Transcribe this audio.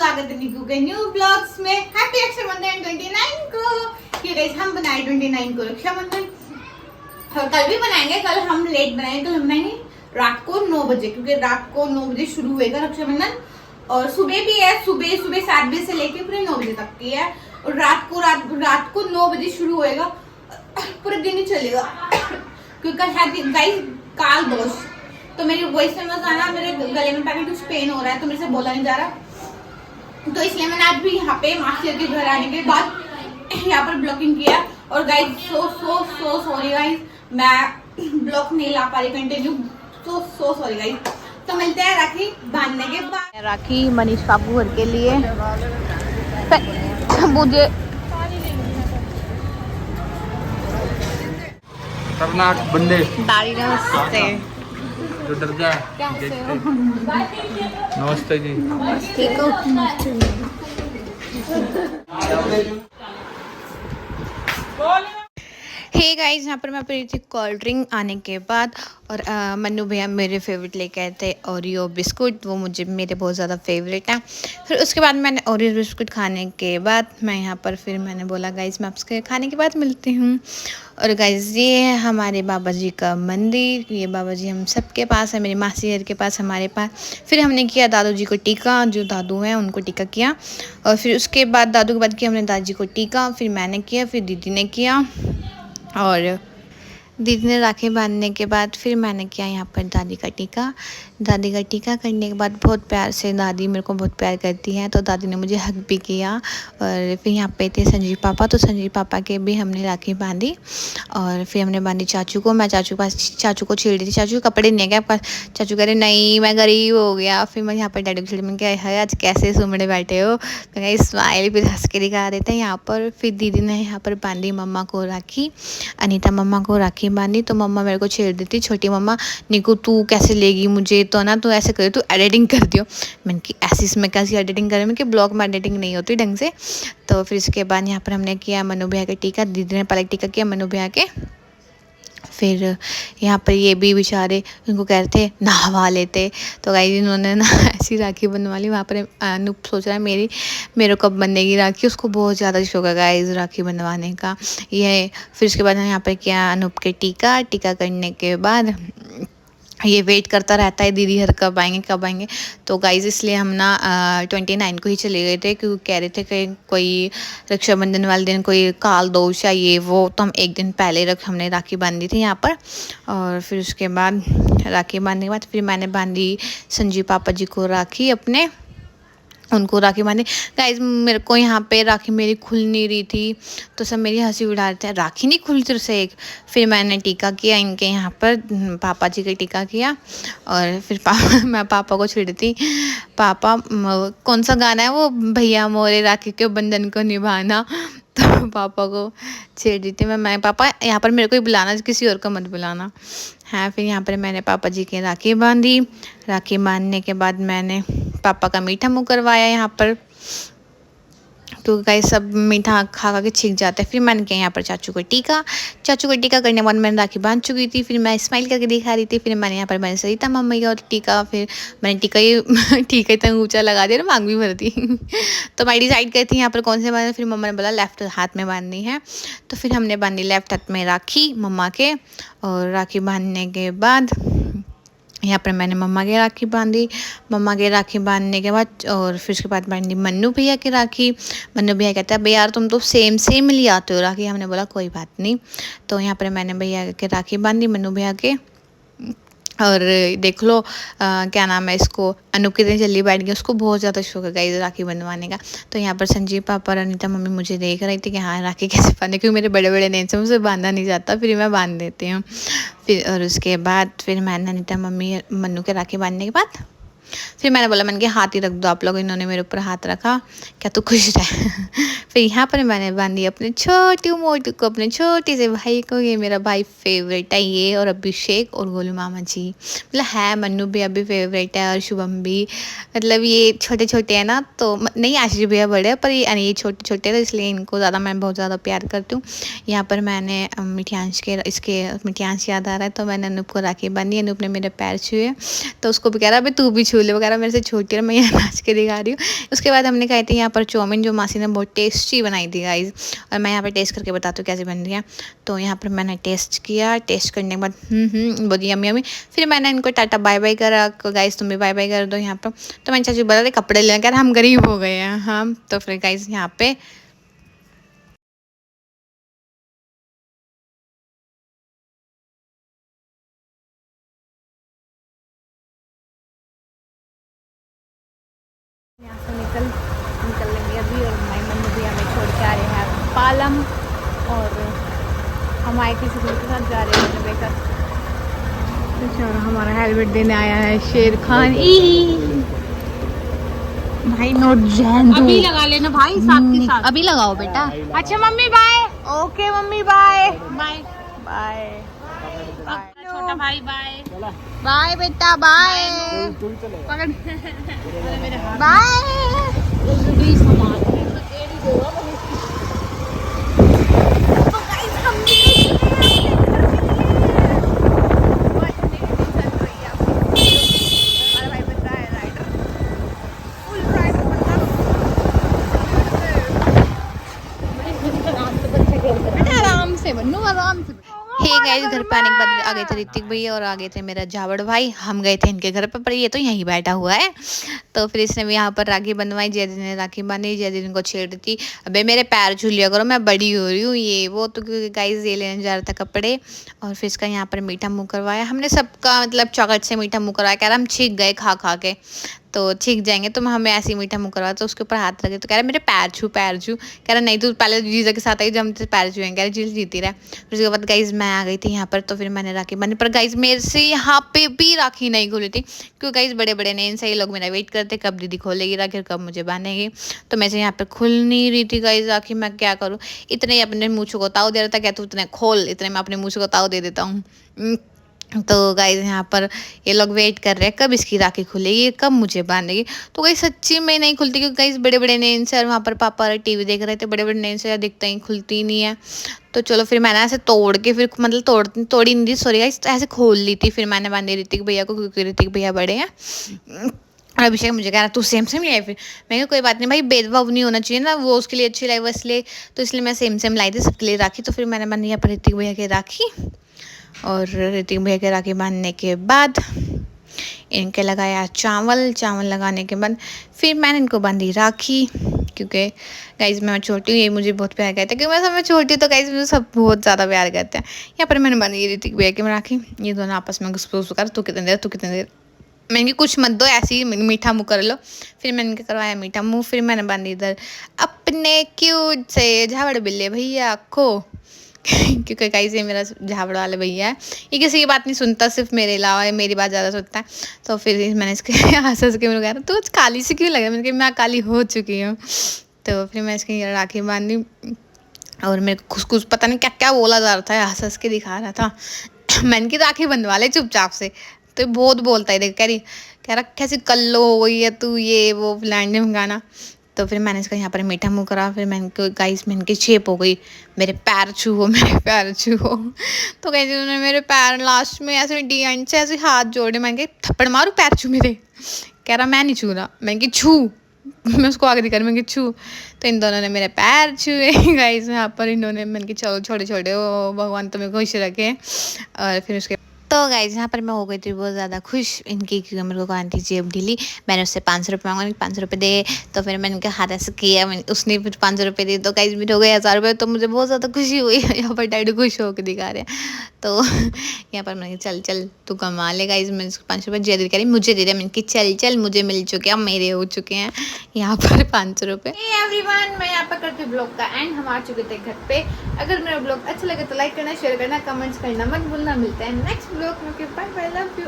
स्वागत है निकू के न्यू ब्लॉग्स में। हैप्पी रक्षाबंधन 29 को। ये गाइस हम बनाए 29 को रक्षाबंधन, और कल भी बनाएंगे। कल हम लेट बनाएंगे, कल हम बनाएंगे रात को 9 बजे, क्योंकि रात को 9 बजे शुरू होएगा रक्षाबंधन। और सुबह भी है, सुबह 7 बजे से लेके पूरे 9 बजे तक की है। और रात को 9 बजे शुरू होएगा, पूरे दिन ही चलेगा। क्योंकि कल है गाइस काल दोष, तो मेरी वॉइस में मत आना, मेरे गले में पहले कुछ पेन हो रहा है तो मेरे से बोला नहीं जा रहा, तो इसलिए मैंने आज भी यहाँ पे मासी के घर आने के बाद यहाँ पर ब्लॉकिंग किया। और गाइस सो सॉरी गाइस, मैं ब्लॉक नहीं ला पा रही कंटिन्यू, सो सॉरी गाइस। तो मिलते हैं राखी बांधने के बाद। राखी मनीष काकू घर के लिए मुझे खतरनाक बंदे दाढ़ी नमस्ते जो डर जाए। नमस्ते जी। ठीक हो? हे गाइस, यहाँ पर मैं पी थी कोल्ड ड्रिंक आने के बाद, और मन्नू भैया मेरे फेवरेट लेके आए थे ओरियो बिस्कुट, वो मुझे मेरे बहुत ज़्यादा फेवरेट हैं। फिर उसके बाद मैंने ओरियो बिस्कुट खाने के बाद मैं यहाँ पर फिर मैंने बोला गाइस मैं आपसे खाने के बाद मिलती हूँ। और गाइस ये है हमारे बाबा जी का मंदिर, ये बाबा जी हम सबके पास है, मेरी मासी घर के पास, हमारे पास। फिर हमने किया दादू जी को टीका, जो दादू हैं उनको टीका किया। और फिर उसके बाद दादू के बाद किया हमने दादी जी को टीका, फिर मैंने किया, फिर दीदी ने किया, और दीदी ने राखी बांधने के बाद फिर मैंने किया यहाँ पर दादी का टीका। दादी का टीका करने के बाद बहुत प्यार से, दादी मेरे को बहुत प्यार करती हैं, तो दादी ने मुझे हग भी किया। और फिर यहाँ पे थे संजीव पापा, तो संजीव पापा के भी हमने राखी बांधी। और फिर हमने बांधी चाचू को, मैं चाचू को छेड़ रही थी, चाचू के कपड़े नहीं गए आपका। चाचू कह रहे नहीं मैं गरीब हो गया। फिर मैं यहाँ पर डैडी को छेड़ी, मैंने कहा है आज कैसे सुमड़े बैठे हो, स्माइल फिर हंस के दिखा देते हैं यहाँ पर। फिर दीदी ने यहाँ पर बांधी मम्मा को राखी, अनीता मम्मा को राखी बांधी। तो मम्मा मेरे को छेड़ देती, छोटी मम्मा निकू तू कैसे लेगी मुझे, तो ना तू ऐसे करे, तू एडिटिंग कर दियो। मैंने कि ऐसी इसमें कैसी एडिटिंग करें, मैं कि ब्लॉग में एडिटिंग नहीं होती ढंग से। तो फिर इसके बाद यहाँ पर हमने किया मनु भैया का टीका, दीदी ने पहले टीका किया मनु भैया के। फिर यहाँ पर ये भी बेचारे उनको कह रहे थे नहवा लेते, तो गाइस इन्होंने ना ऐसी राखी बनवा ली। वहाँ पर अनूप सोच रहा है मेरे कब बनेगी राखी, उसको बहुत ज़्यादा शौक है गाइस राखी बनवाने का ये। फिर उसके बाद यहाँ पर किया अनूप के टीका करने के बाद ये वेट करता रहता है दीदी हर कब आएंगे। तो गाइज़ इसलिए हम ना 29 को ही चले गए थे, क्योंकि कह रहे थे कि कोई रक्षाबंधन वाले दिन कोई काल दोष या ये वो, तो हम एक दिन पहले हमने राखी बांधी थी यहाँ पर। और फिर उसके बाद राखी बांधने के बाद फिर मैंने बांधी संजीव पापा जी को राखी, अपने उनको राखी बांधी। गाइज मेरे को यहाँ पे राखी मेरी खुल नहीं रही थी, तो सब मेरी हंसी उड़ा रहे थे, राखी नहीं खुल तेरे से एक। फिर मैंने टीका किया इनके यहाँ पर, पापा जी का टीका किया। और फिर मैं पापा को छेड़ती, पापा कौन सा गाना है वो, भैया मोरे राखी के बंधन को निभाना, तो पापा को छेड़ देती मैं पापा यहाँ पर मेरे को ही बुलाना, किसी और को मत बुलाना है। फिर यहाँ पर मैंने पापा जी की राखी बांधी। राखी बांधने के बाद मैंने पापा का मीठा मुँह करवाया यहाँ पर, तो गाइस सब मीठा खा के छींक जाता है। फिर मैंने किया यहाँ पर चाचू को टीका करने के बाद मैंने राखी बांध चुकी थी। फिर मैं स्माइल करके दिखा रही थी। फिर मैंने यहाँ पर मैंने सरिता मम्मी का टीका, फिर मैंने टीका इतना ऊंचा लगा दिया ना, मांग भी भर दी। तो मैं डिसाइड करती थी यहाँ पर कौन से बांधे। फिर मम्मा ने बोला लेफ्ट हाथ में बांधनी है, तो फिर हमने बांधी लेफ्ट हाथ में राखी मम्मा के। और राखी बांधने के बाद यहाँ पर मैंने मम्मा की राखी बांधी। मम्मा की राखी बांधने के बाद और फिर उसके बाद बांधी मन्नू भैया की राखी। मन्नू भैया कहता है भैया यार तुम तो सेम ले आते हो राखी। हमने बोला कोई बात नहीं। तो यहाँ पर मैंने भैया के राखी बांधी, मन्नू भैया के। और देख लो क्या नाम है इसको, अनूप कितनी जल्दी बैठ गई, उसको बहुत ज़्यादा शौक है गाइस राखी बनवाने का। तो यहाँ पर संजीव पापा और अनीता मम्मी मुझे देख रही थी कि हाँ राखी कैसे बांधे, क्योंकि मेरे बड़े बड़े नेम से मुझसे बांधा नहीं जाता, फिर मैं बांध देती हूँ। फिर और उसके बाद फिर मैंने अनीता मम्मी मन्नू के राखी बांधने के बाद फिर मैंने बोला मैंने कि हाथ ही रख दो आप लोग। इन्होंने मेरे ऊपर हाथ रखा, क्या तू खुश रहे। फिर यहाँ पर मैंने बांधी अपने छोटू मोटू को, अपने छोटे से भाई को। ये मेरा भाई फेवरेट है ये, और अभिषेक और गोलू मामा जी, मतलब है मन्नू भी अभी फेवरेट है, और शुभम भी। मतलब ये छोटे छोटे हैं ना, तो नहीं आशीष भैया बड़े हैं, पर ये छोटे छोटे, तो इसलिए इनको ज़्यादा मैं बहुत ज़्यादा प्यार करती हूँ। यहाँ पर मैंने मिठियांश याद आ रहा है, तो मैंने अनूप को राखी बांधी। अनूप ने मेरे पैर छुए, तो उसको भी कह रहा है तू भी छू दूल्हे वगैरह मेरे से छोटी है, मैं यहाँ नाच के दिखा रही हूँ। उसके बाद हमने खाई थी यहाँ पर चाउमीन, जो मासी ने बहुत टेस्टी बनाई थी गाइस, और मैं यहाँ पर टेस्ट करके बताती हूँ कैसे बन रही है। तो यहाँ पर मैंने टेस्ट किया, टेस्ट करने के बाद बहुत यम्मी यम्मी। फिर मैंने इनको टाटा बाय बाय करा, गाइस तुम भी बाय बाय कर दो यहाँ पर। तो मैंने चाचू बता रहे कपड़े लेने, कह रहे हम गरीब हो गए हैं हम। तो फिर गाइस यहाँ पे यहाँ से निकल लेंगे अभी, और हमारी मम्मी भी हमें छोड़ के आ रहे हैं पालम, और हम आए किसी दूर के साथ जा रहे हैं बेकर। और हमारा हेलमेट देने आया है शेर खान। भाई नोट जैन अभी लगा लेना भाई, साथ के साथ अभी लगाओ बेटा। अच्छा mummy bye. Okay mummy bye bye bye छोटा भाई बाय। बाय बेटा बाय पकड़ बाय। आराम से बनू, आराम से। हे गाइस, घर पे आने के बाद आ गए थे ऋतिक भैया और आ गए थे मेरा झावड़ भाई। हम गए थे इनके घर पर ये तो यहीं बैठा हुआ है। तो फिर इसने भी यहाँ पर राखी बनवाई, जैदी ने राखी बांधी, जैदी इनको छेड़ रही थी, अबे मेरे पैर छू लिया करो, मैं बड़ी हो रही हूँ ये वो। तो क्योंकि गाइस ये लेने जा रहा था कपड़े, और फिर इसका यहाँ पर मीठा मुँह करवाया हमने सबका, मतलब चॉकलेट से मीठा मुँह करवाया। कह रहा हम छींक गए खा खा के, तो छींक जाएंगे, तो हमें ऐसे ही मीठा मुँह करवा। तो उसके ऊपर हाथ लगे तो कह रहा मेरे पैर छू पैर छू। कह रहा नहीं तू पहले जीजा के साथ आई जब हम तेरे पैर छुएंगे। कह रहा जीजा जीती रहा। फिर उसके बाद गाइज मैं आ गई थी यहाँ पर, तो फिर मैंने राखी बांधी। पर गाइज मेरे से यहाँ पे भी राखी नहीं खुली थी, क्योंकि गाइज बड़े बड़े नेन से ही लोग मेरा वेट करते कब दीदी खोलेगी राखी और कब मुझे बांधेगी। तो मैं से यहाँ पे खुल नहीं रही थी गाइज राखी, मैं क्या करूँ। इतने ही अपने मुँह को ताव दे रहा था, क्या तू इतने खोल, इतने मैं अपने मुँह को ताव दे देता हूँ। तो गाइस यहाँ पर ये लोग वेट कर रहे हैं कब इसकी राखी खुलेगी, कब मुझे बांधेगी। तो गाइस सच्ची में नहीं खुलती, क्योंकि गाइस बड़े बड़े नेन से, और वहाँ पर पापा टीवी देख रहे थे, बड़े बड़े नेन से दिखता ही खुलती नहीं है। तो चलो फिर मैंने ऐसे तोड़ के, फिर मतलब तोड़ी नहीं थी सॉरी गाइस, ऐसे खोल ली थी। फिर मैंने बांधी ऋतिक भैया को, क्योंकि ऋतिक भैया बड़े हैं। और अभिषेक मुझे कह रहा तू सेम सेम लाई। फिर मैं कहा कोई बात नहीं भाई, भेदभाव नहीं होना चाहिए ना, वो उसके लिए अच्छी लाई वो इसलिए, तो इसलिए मैं सेम सेम लाई थी सबके लिए राखी। तो फिर मैंने बांधी यहाँ पर ऋतिक भैया की राखी, और ऋतिक भैया के राखी बांधने के बाद इनके लगाया चावल लगाने के बाद फिर मैंने इनको बांधी राखी। क्योंकि गाइज मैं छोटी हूँ, ये मुझे बहुत प्यार करते हैं, क्योंकि मैं सब में छोटी, तो गाइज मुझे सब बहुत ज़्यादा प्यार करते हैं। यहाँ पर मैंने बांधी ऋतिक भैया की राखी, ये दोनों आपस में घुस कर तू कितने देर तू कितने देर, मैंने कुछ मत दो ऐसे ही मीठा मुँह कर लो। फिर मैंने इनके करवाया मीठा मुँह। फिर मैंने बांधी इधर अपने क्यूट से झावड़ बिल्ले भैया को, क्योंकि गाइस ये मेरा झावड़ वाले भैया है, ये किसी की बात नहीं सुनता, सिर्फ मेरे अलावा मेरी बात ज़्यादा सुनता है। तो फिर मैंने इसके हंस हंस के मेरे कहा तो काली से क्यों लगा, मैंने कहा मैं काली हो चुकी हूँ। तो फिर मैं इसकी राखी बांधी, और मेरे को खुश पता नहीं क्या क्या बोला जा रहा था, हंस हंस के दिखा रहा था। मैंने की राखी बंधवा ले चुपचाप से। तो बहुत बोलता है, देख कह रहा कैसे कल्लो हो गई है तू, ये वो लैंड में गाना। तो फिर मैंने इसका यहाँ पर मीठा मुँह करा। फिर मैंने गाइस में इनकी शेप हो गई, मेरे पैर छू हो, मेरे पैर छू हो। तो गाइस उन्होंने मेरे पैर लास्ट में ऐसे डी एंड से ऐसे हाथ जोड़े, मैंने कहा थप्पड़ मारूं पैर छू मेरे। कह रहा मैं नहीं छू रहा, मैंने कि छू, मैं उसको आगे दिखा रही, मैंने कि छू। तो इन दोनों ने मेरे पैर छुए गाइस यहाँ पर। इन्होंने मैंने कि चलो छोटे छोटे हो, भगवान तुम्हें खुश रखे। और फिर उसके तो गाइज यहाँ पर मैं हो गई थी बहुत ज़्यादा खुश इनकी, क्योंकि मेरे को कहा थी जेब ढीली। मैंने उससे 500 रुपये मांगा, 500 रुपये दे। तो फिर मैंने उनका हाथ ऐसे किया, उसने फिर 500 रुपये दिए। तो गाइज मेरे हो गए 1000 रुपये। तो मुझे बहुत ज़्यादा खुशी हुई। यहाँ पर डैडी खुश होकर दिखा रहे हैं। तो यहाँ पर मैंने चल चल तू कमा ले। गाइज मैंने उसको 500 रुपये जेब कह रही मुझे दे दे। मैंने कि चल चल मुझे मिल चुके हैं, मेरे हो चुके हैं यहाँ पर 500 रुपये। एवरीवन मैं यहाँ पर करती हूँ ब्लॉग का एंड। हम आ चुके थे घर पे। अगर मेरा ब्लॉग अच्छा लगे तो लाइक करना, शेयर करना, कमेंट्स करना मत भूलना। मिलता है नेक्स्ट ब्लॉग में। Bye bye, love you.